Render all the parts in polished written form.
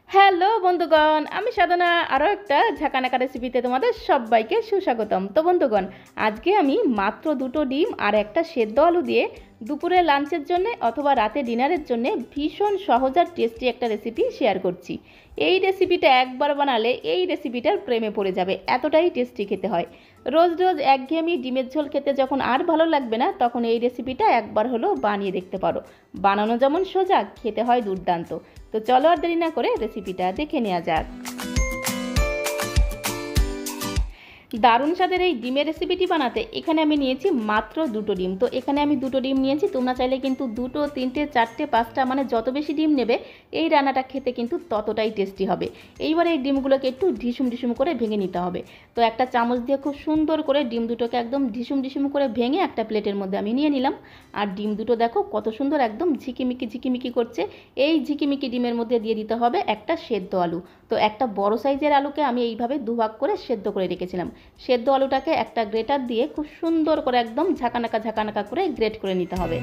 Hello বন্ধুগণ, আমি সাধনা আরও একটা ঝাঁকানাকা রেসিপিতে তোমাদের সবাইকে সুস্বাগতম। তো বন্ধুগণ, আজকে আমি মাত্র দুটো ডিম আর একটা সেদ্ধ আলু দিয়ে দুপুরে লাঞ্চের জন্য অথবা রাতে ডিনারের জন্য ভীষণ সহজ আর টেস্টি একটা রেসিপি শেয়ার করছি। এই রেসিপিটা একবার বানালে এই রেসিপিটার প্রেমে পড়ে যাবে, এতটাই টেস্টি খেতে হয়। রোজ রোজ একঘেয়েমি ডিমের ঝোল খেতে যখন আর ভালো লাগবে না, তখন এই রেসিপিটা একবার হলেও বানিয়ে দেখতে পারো। বানানো যেমন সোজা, খেতে হয় দুর্দান্ত। তো চলো আর দেরি না করে রেসিপিটা দেখে নেওয়া যাক। দারুণ স্বাদের এই ডিমের রেসিপিটি বানাতে এখানে আমি নিয়েছি মাত্র দুটো ডিম। তো এখানে আমি দুটো ডিম নিয়েছি, তোমরা চাইলে কিন্তু দুটো, তিনটে, চারটে, পাঁচটা, মানে যত বেশি ডিম নেবে এই রান্নাটা খেতে কিন্তু ততটাই টেস্টি হবে। এইবার এই ডিমগুলোকে একটু ঢিসুম ঢিসুম করে ভেঙে নিতে হবে। তো একটা চামচ দিয়ে খুব সুন্দর করে ডিম দুটোকে একদম ঢিসুম ঢিসুম করে ভেঙে একটা প্লেটের মধ্যে আমি নিয়ে নিলাম। আর ডিম দুটো দেখো কত সুন্দর একদম ঝিকিমিকি ঝিকিমিকি করছে। এই ঝিকিমিকি ডিমের মধ্যে দিয়ে দিতে হবে একটা সেদ্ধ আলু। তো একটা বড় সাইজের আলুকে আমি এইভাবে দুভাগ করে সেদ্ধ করে রেখেছিলাম। সেদ্ধ আলুটাকে একটা গ্রেটার দিয়ে খুব সুন্দর করে একদম ঝাঁকানাকা ঝাঁকানাকা করে গ্রেট করে নিতে হবে।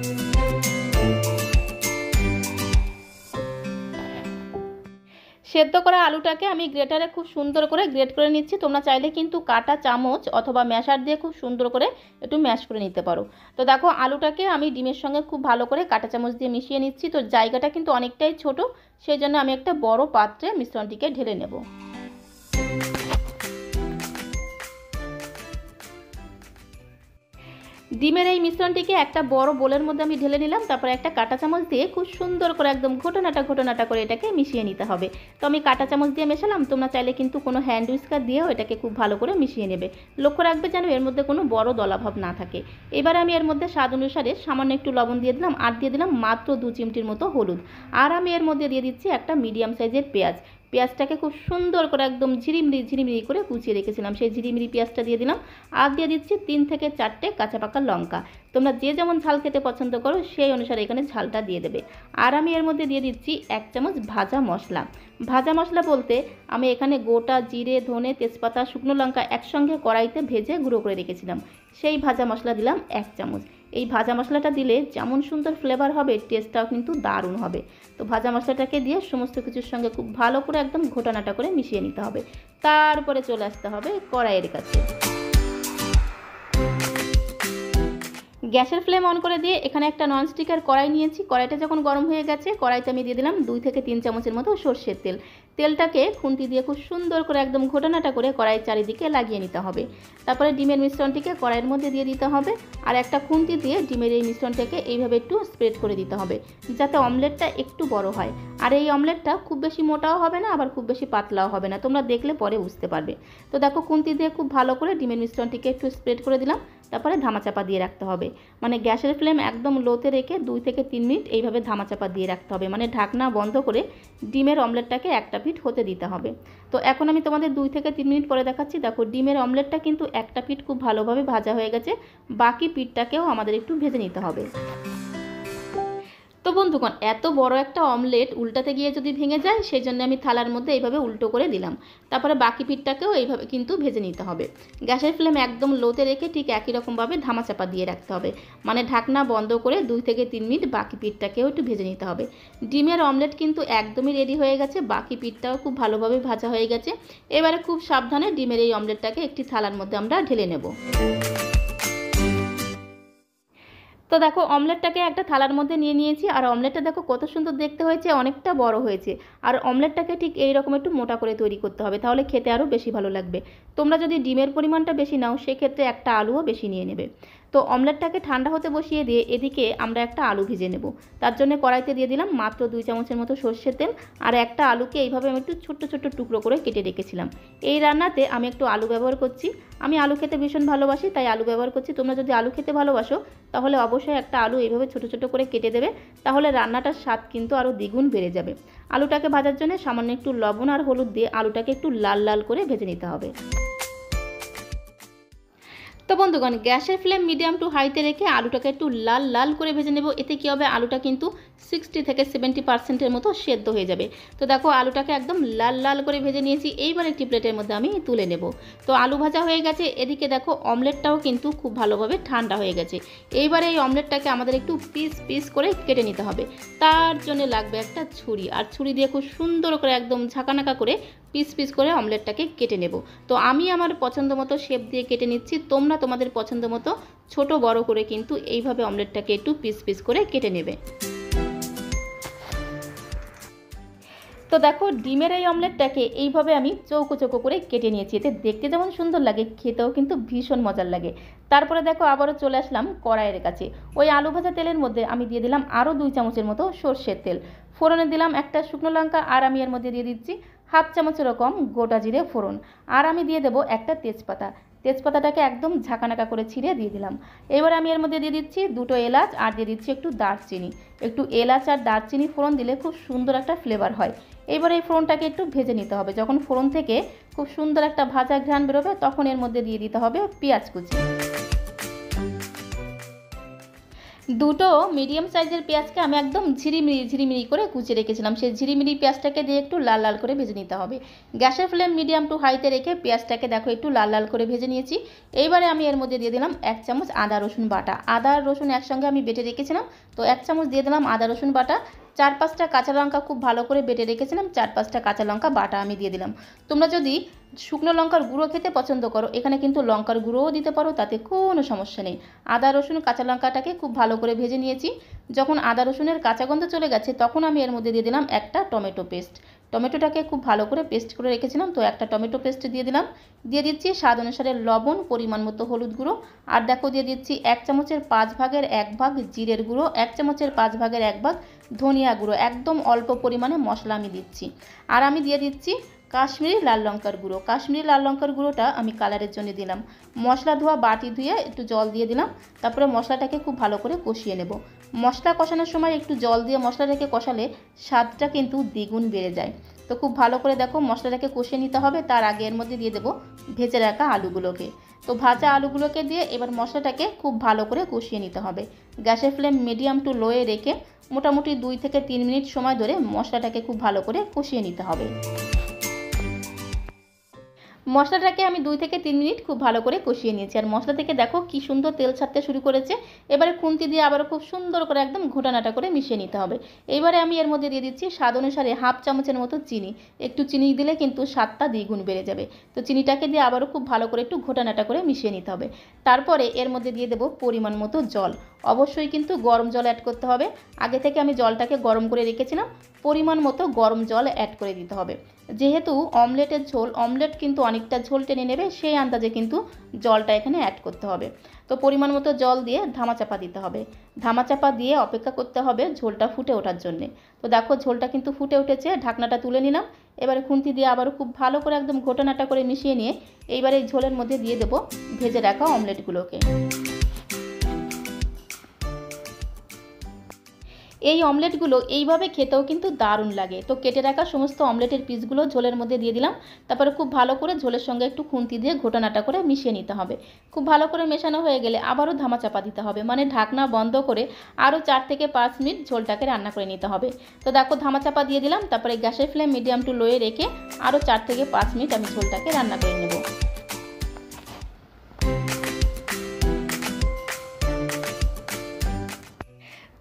সেদ্ধ করা আলুটাকে আমি গ্রেটারে খুব সুন্দর করে গ্রেট করে নিচ্ছি। তোমরা চাইলে কিন্তু কাটা চামচ অথবা ম্যাশার দিয়ে খুব সুন্দর করে একটু ম্যাশ করে নিতে পারো। তো দেখো আলুটাকে আমি ডিমের সঙ্গে খুব ভালো করে কাটা চামচ দিয়ে মিশিয়ে নিচ্ছি। তো জায়গাটা কিন্তু অনেকটাই ছোট, সেই জন্য আমি একটা বড় পাত্রে মিশ্রণটিকে ঢেলে নেব। ডিমের এই মিশ্রণটিকে একটা বড় বোলের মধ্যে আমি ঢেলে নিলাম। তারপরে একটা কাঁটা চামচ দিয়ে খুব সুন্দর করে একদম ঘটনাটা করে এটাকে মিশিয়ে নিতে হবে। তো আমি কাঁটা চামচ দিয়ে মেশালাম, তোমরা চাইলে কিন্তু কোনো হ্যান্ড উইস্কার দিয়েও এটাকে খুব ভালো করে মিশিয়ে নেবে। লক্ষ্য রাখবে যেন এর মধ্যে কোনো বড় দলাভাব না থাকে। এবার আমি এর মধ্যে স্বাদ অনুসারে সামান্য একটু লবণ দিয়ে দিলাম, আর দিয়ে দিলাম মাত্র 2 চিমটির মতো হলুদ। আর আমি এর মধ্যে দিয়ে দিচ্ছি একটা মিডিয়াম সাইজের পেঁয়াজ। পেঁয়াজটাকে খুব সুন্দর করে একদম ঝিরিমিরি করে কুচিয়ে রেখেছিলাম, সেই ঝিরিমিরি পেঁয়াজটা দিয়ে দিলাম। আর দিয়ে দিচ্ছি 3 থেকে 4টে কাঁচা পাকা লঙ্কা। তোমরা যে যেমন ঝাল খেতে পছন্দ করো সেই অনুসারে এখানে ঝালটা দিয়ে দেবে। আর আমি এর মধ্যে দিয়ে দিচ্ছি 1 চামচ ভাজা মশলা। ভাজা মশলা বলতে আমি এখানে গোটা জিরে, ধনে, তেজপাতা, শুকনো লঙ্কা একসঙ্গে কড়াইতে ভেজে গুঁড়ো করে রেখেছিলাম, সেই ভাজা মশলা দিলাম 1 চামচ। এই ভাজা মশলাটা দিলে যেমন সুন্দর ফ্লেভার হবে, টেস্টটাও কিন্তু দারুণ হবে। তো ভাজা মশলাটাকে দিয়ে সমস্ত কিছুর সঙ্গে খুব ভালো করে একদম ঘটনাটা করে মিশিয়ে নিতে হবে। তারপরে চলে আসতে হবে কড়াইয়ের কাছে। গ্যাসের ফ্লেম অন করে দিয়ে এখানে একটা ননস্টিকের কড়াই নিয়েছি। কড়াইটা যখন গরম হয়ে গেছে, কড়াইতে আমি দিয়ে দিলাম 2 থেকে 3 চামচের মতো সর্ষের তেল। তেলটাকে খুন্তি দিয়ে খুব সুন্দর করে একদম ঘটনাটা করে কড়াইয়ের চারিদিকে লাগিয়ে নিতে হবে। তারপরে ডিমের মিশ্রণটিকে কড়াইয়ের মধ্যে দিয়ে দিতে হবে। আর একটা খুন্তি দিয়ে ডিমের এই মিশ্রণটাকে এইভাবে একটু স্প্রেড করে দিতে হবে, যাতে অমলেটটা একটু বড় হয়। আর এই অমলেটটা খুব বেশি মোটাও হবে না, আবার খুব বেশি পাতলাও হবে না, তোমরা দেখলে পরে বুঝতে পারবে। তো দেখো খুন্তি দিয়ে খুব ভালো করে ডিমের মিশ্রণটিকে একটু স্প্রেড করে দিলাম। তারপরে ধামাচাপা দিয়ে রাখতে হবে, মানে গ্যাসের ফ্লেম একদম লোতে রেখে 2 থেকে 3 মিনিট এইভাবে ধামাচাপা দিয়ে রাখতে হবে, মানে ঢাকনা বন্ধ করে ডিমের অমলেটটাকে একটা পিঠ হতে দিতে হবে। তো এখন আমি তোমাদের 2 থেকে 3 মিনিট পরে দেখাচ্ছি। দেখো ডিমের অমলেটটা কিন্তু একটা পিঠ খুব ভালোভাবে ভাজা হয়ে গেছে, বাকি পিঠটাকেও আমাদের একটু ভেজে নিতে হবে। তো বন্ধুগণ, এত বড় একটা অমলেট উল্টাতে গিয়ে যদি ভেঙে যায়, সেই জন্য আমি থালার মধ্যে এইভাবে উল্টো করে দিলাম। তারপরে বাকি পিঠটাকেও এইভাবে কিন্তু ভেজে নিতে হবে। গ্যাসের ফ্লেম একদম লোতে রেখে ঠিক একই রকমভাবে ধামাচাপা দিয়ে রাখতে হবে, মানে ঢাকনা বন্ধ করে 2 থেকে 3 মিনিট বাকি পিঠটাকেও একটু ভেজে নিতে হবে। ডিমের অমলেট কিন্তু একদমই রেডি হয়ে গেছে, বাকি পিঠটাও খুব ভালোভাবে ভাজা হয়ে গেছে। এবারে খুব সাবধানে ডিমের এই অমলেটটাকে একটি থালার মধ্যে আমরা ঢেলে নেব। তো দেখো অমলেটটাকে একটা থালার মধ্যে নিয়ে নিয়েছি। আর অমলেটটা দেখো কত সুন্দর দেখতে হয়েছে, অনেকটা বড় হয়েছে। আর অমলেটটাকে ঠিক এই রকম একটু মোটা করে তৈরি করতে হবে, তাহলে খেতে আরও বেশি ভালো লাগবে। তোমরা যদি ডিমের পরিমাণটা বেশি নাও, সেক্ষেত্রে একটা আলুও বেশি নিয়ে নেবে। তো অমলেটটাকে ঠান্ডা হতে বসিয়ে দিয়ে এদিকে আমরা একটা আলু ভেজে নেব। তার জন্য কড়াইতে দিয়ে দিলাম মাত্র 2 চামচের মতো সর্ষের তেল। আর একটা আলুকে এইভাবে আমি একটু ছোট্ট ছোট্ট টুকরো করে কেটে রেখেছিলাম। এই রান্নাতে আমি একটু আলু ব্যবহার করছি। আমি আলু খেতে ভীষণ ভালোবাসি, তাই আলু ব্যবহার করছি। তোমরা যদি আলু খেতে ভালোবাসো, তাহলে অবশ্যই একটা আলু এইভাবে ছোট ছোট করে কেটে দেবে, তাহলে রান্নাটার স্বাদ কিন্তু আরও দ্বিগুণ বেড়ে যাবে। আলুটাকে ভাজার জন্য সামান্য একটু লবণ আর হলুদ দিয়ে আলুটাকে একটু লাল লাল করে ভেজে নিতে হবে। তো বন্ধুগণ, গ্যাসের ফ্লেম মিডিয়াম টু হাইতে রেখে আলুটাকে একটু লাল লাল করে ভেজে নেব। এতে কী হবে, আলুটা কিন্তু 60 থেকে 70% মতো সেদ্ধ হয়ে যাবে। তো দেখো আলুটাকে একদম লাল লাল করে ভেজে নিয়েছি। এইবার একটি প্লেটের মধ্যে আমি তুলে নেব। তো আলু ভাজা হয়ে গেছে, এদিকে দেখো অমলেটটাও কিন্তু খুব ভালোভাবে ঠান্ডা হয়ে গেছে। এইবারে এই অমলেটটাকে আমাদের একটু পিস পিস করে কেটে নিতে হবে। তার জন্য লাগবে একটা ছুরি, আর ছুরি দিয়ে খুব সুন্দর করে একদম ঝাঁকানাকা করে পিস পিস করে অমলেটটাকে কেটে নেব। তো আমি আমার পছন্দ মতো শেপ দিয়ে কেটে নিচ্ছি, তোমরা তোমাদের পছন্দ মতো ছোট বড় করে কিন্তু এইভাবে অমলেটটাকে একটু পিস পিস করে কেটে নেবে। তো দেখো ডিমের এই অমলেটটাকে এইভাবে আমি চৌকো চৌকো করে কেটে নিয়েছি। এতে দেখতে যেমন সুন্দর লাগে, খেতেও কিন্তু ভীষণ মজার লাগে। তারপরে দেখো আবারও চলে আসলাম কড়াইয়ের কাছে। ওই আলু ভাজা তেলের মধ্যে আমি দিয়ে দিলাম আরও 2 চামচের মতো সর্ষের তেল। ফোড়নে দিলাম একটা শুকনো লঙ্কা, আর আমি এর মধ্যে দিয়ে দিচ্ছি হাফ চামচ এরকম গোটা জিরে ফোড়ন, আর আমি দিয়ে দেবো একটা তেজপাতা। তেজপাতাটাকে একদম ঝাঁকানাকা করে ছিঁড়ে দিয়ে দিলাম। এবার আমি এর মধ্যে দিয়ে দিচ্ছি 2টো এলাচ, আর দিয়ে দিচ্ছি একটু দারচিনি। একটু এলাচ আর দারচিনি ফোড়ন দিলে খুব সুন্দর একটা ফ্লেভার হয়। এবার এই ফোড়নটাকে একটু ভেজে নিতে হবে। যখন ফোড়ন থেকে খুব সুন্দর একটা ভাজা ঘ্রাণ বেরোবে তখন এর মধ্যে দিয়ে দিতে হবে পেঁয়াজ কুচি। 2টো মিডিয়াম সাইজের পেঁয়াজকে আমি একদম ঝিরিমিরি করে কুচিয়ে রেখেছিলাম। সেই ঝিরিমিরি পেঁয়াজটাকে দিয়ে একটু লাল লাল করে ভেজে নিতে হবে। গ্যাসের ফ্লেম মিডিয়াম টু হাইতে রেখে পেঁয়াজটাকে দেখো একটু লাল লাল করে ভেজে নিয়েছি। এইবারে আমি এর মধ্যে দিয়ে দিলাম 1 চামচ আদা রসুন বাটা। আদা আর রসুন একসঙ্গে আমি বেটে রেখেছিলাম, তো 1 চামচ দিয়ে দিলাম আদা রসুন বাটা। 4-5টা কাঁচা লঙ্কা খুব ভালো করে বেটে রেখেছিলাম, 4-5টা কাঁচা লঙ্কা বাটা আমি দিয়ে দিলাম। তোমরা যদি শুকনো লঙ্কার গুঁড়ো খেতে পছন্দ করো, এখানে কিন্তু লঙ্কার গুঁড়োও দিতে পারো, তাতে কোনো সমস্যা নেই। আদা রসুন কাঁচা লঙ্কাটাকে খুব ভালো করে ভেজে নিয়েছি। যখন আদা রসুনের কাঁচা গন্ধ চলে গেছে তখন আমি এর মধ্যে দিয়ে দিলাম একটা টমেটো পেস্ট। টমেটোটাকে খুব ভালো করে পেস্ট করে রেখেছিলাম, তো একটা টমেটো পেস্ট দিয়ে দিলাম। দিয়ে দিচ্ছি স্বাদ অনুসারে লবণ, পরিমাণ মতো হলুদ গুঁড়ো, আর দেখো দিয়ে দিচ্ছি 1 চামচের 5 ভাগের 1 ভাগ জিরের গুঁড়ো, 1 চামচের 5 ভাগের 1 ভাগ ধনিয়া গুঁড়ো। একদম অল্প পরিমাণে মশলা আমি দিচ্ছি। আর আমি দিয়ে দিচ্ছি কাশ্মীরি লাল লঙ্কার গুঁড়ো। কাশ্মীরি লাল লঙ্কার গুঁড়োটা আমি কালারের জন্য দিলাম। মশলা ধোয়া বাটি ধুয়ে একটু জল দিয়ে দিলাম। তারপরে মশলাটাকে খুব ভালো করে কষিয়ে নেব। মশলা কষানোর সময় একটু জল দিয়ে মশলাটাকে কষালে স্বাদটা কিন্তু দ্বিগুণ বেড়ে যায়। তো খুব ভালো করে দেখো মশলাটাকে কষিয়ে নিতে হবে। তার আগে এর মধ্যে দিয়ে দেবো ভেজে রাখা আলুগুলোকে। তো ভাজা আলুগুলোকে দিয়ে এবার মশলাটাকে খুব ভালো করে কষিয়ে নিতে হবে। গ্যাসের ফ্লেম মিডিয়াম টু লোয়ে রেখে মোটামুটি 2 থেকে 3 মিনিট সময় ধরে মশলাটাকে খুব ভালো করে কষিয়ে নিতে হবে। মশলাটাকে আমি 2 থেকে 3 মিনিট খুব ভালো করে কষিয়ে নিয়েছি। আর মশলা থেকে দেখো কি সুন্দর তেল ছাড়তে শুরু করেছে। এবারে খুন্তি দিয়ে আবারও খুব সুন্দর করে একদম ঘোটানাটা করে মিশিয়ে নিতে হবে। এইবারে আমি এর মধ্যে দিয়ে দিচ্ছি স্বাদ অনুসারে হাফ চামচের মতো চিনি। একটু চিনি দিলে কিন্তু স্বাদটা দ্বিগুণ বেড়ে যাবে। তো চিনিটাকে দিয়ে আবারও খুব ভালো করে একটু ঘোটানাটা করে মিশিয়ে নিতে হবে। তারপরে এর মধ্যে দিয়ে দেবো পরিমাণ মতো জল। অবশ্যই কিন্তু গরম জল অ্যাড করতে হবে। আগে থেকে আমি জলটাকে গরম করে রেখেছিলাম, পরিমাণ মতো গরম জল অ্যাড করে দিতে হবে। যেহেতু অমলেটের ঝোল, অমলেট কিন্তু অনেকটা ঝোল টেনে নেবে, সেই আন্দাজে কিন্তু জলটা এখানে অ্যাড করতে হবে। তো পরিমাণ মতো জল দিয়ে ধামাচাপা দিতে হবে। ধামাচাপা দিয়ে অপেক্ষা করতে হবে ঝোলটা ফুটে ওঠার জন্যে। তো দেখো ঝোলটা কিন্তু ফুটে উঠেছে, ঢাকনাটা তুলে নিলাম। এবারে খুন্তি দিয়ে আবারও খুব ভালো করে একদম ঘোটানাটা করে মিশিয়ে নিয়ে এইবারে এই ঝোলের মধ্যে দিয়ে দেবো ভেজে রাখা অমলেটগুলোকে। এই অমলেটগুলো এইভাবে খেতেও কিন্তু দারুণ লাগে। তো কেটে রাখা সমস্ত অমলেটের পিসগুলো ঝোলের মধ্যে দিয়ে দিলাম। তারপরে খুব ভালো করে ঝোলের সঙ্গে একটু খুন্তি দিয়ে ঘোটানাটা করে মিশিয়ে নিতে হবে। খুব ভালো করে মেশানো হয়ে গেলে আবারও ধামাচাপা দিতে হবে, মানে ঢাকনা বন্ধ করে আরও 4 থেকে 5 মিনিট ঝোলটাকে রান্না করে নিতে হবে। তো দেখো ধামাচাপা দিয়ে দিলাম। তারপরে গ্যাসের ফ্লেম মিডিয়াম টু লোয়ে রেখে আরও 4 থেকে 5 মিনিট আমি ঝোলটাকে রান্না করে নেব।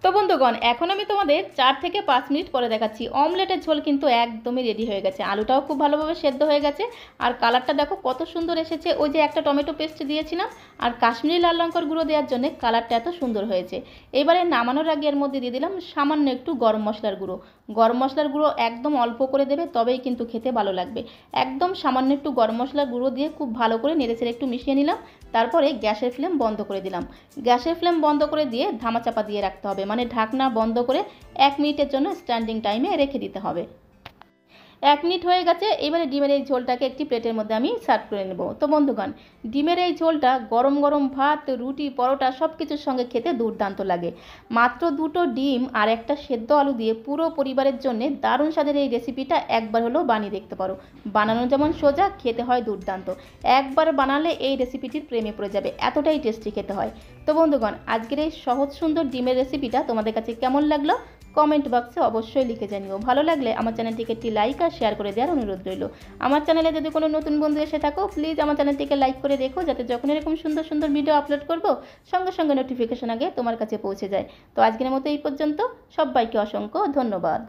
তো বন্ধুগণ, এখন আমি তোমাদের 4 থেকে 5 মিনিট পরে দেখাচ্ছি। অমলেটের ঝোল কিন্তু একদমই রেডি হয়ে গেছে। আলুটাও খুব ভালোভাবে সেদ্ধ হয়ে গেছে, আর কালারটা দেখো কত সুন্দর এসেছে। ওই যে একটা টমেটো পেস্ট দিয়েছিলাম আর কাশ্মীরি লাল লঙ্কার গুঁড়ো দেওয়ার জন্য কালারটা এত সুন্দর হয়েছে। এবারে নামানোর আগে এর মধ্যে দিয়ে দিলাম সামান্য একটু গরম মশলার গুঁড়ো। গরম মশলার গুঁড়ো একদম অল্প করে দেবে, তবেই কিন্তু খেতে ভালো লাগবে। একদম সামান্য একটু গরম মশলার গুঁড়ো দিয়ে খুব ভালো করে নেড়েচেড়ে একটু মিশিয়ে নিলাম। তারপরে গ্যাসের ফ্লেম বন্ধ করে দিলাম। গ্যাসের ফ্লেম বন্ধ করে দিয়ে ধামাচাপা দিয়ে রাখতে হবে, মানে ঢাকনা বন্ধ করে 1 মিনিটের জন্য স্ট্যান্ডিং টাইমে রেখে দিতে হবে। 1 মিনিট হয়ে গেছে। এবারে ডিমের এই ঝোলটাকে একটি প্লেটের মধ্যে আমি সার্ভ করে নেব। তো বন্ধুগণ, ডিমের এই ঝোলটা গরম গরম ভাত, রুটি, পরোটা সব কিছুর সঙ্গে খেতে দুর্দান্ত লাগে। মাত্র 2টো ডিম আর একটা সেদ্ধ আলু দিয়ে পুরো পরিবারের জন্য দারুণ স্বাদের এই রেসিপিটা একবার হলেও বানিয়ে দেখতে পারো। বানানো যেমন সোজা, খেতে হয় দুর্দান্ত। একবার বানালে এই রেসিপিটির প্রেমে পড়ে যাবে, এতটাই টেস্টি খেতে হয়। তো বন্ধুগণ, আজকের এই সহজ সুন্দর ডিমের রেসিপিটা তোমাদের কাছে কেমন লাগলো কমেন্ট বক্সে অবশ্যই লিখে জানিও। ভালো লাগলে আমার চ্যানেলটিকে একটি লাইক আর শেয়ার করে দেওয়ার অনুরোধ রইল। আমার চ্যানেলে যদি কোনো নতুন বন্ধু এসে থাকো, প্লিজ আমার চ্যানেলটিকে লাইক করে রেখো, যাতে যখন এরকম সুন্দর সুন্দর ভিডিও আপলোড করব সঙ্গে সঙ্গে নোটিফিকেশন আগে তোমার কাছে পৌঁছে যায়। তো আজকের মতো এই পর্যন্ত। সবাইকে অসংখ্য ধন্যবাদ।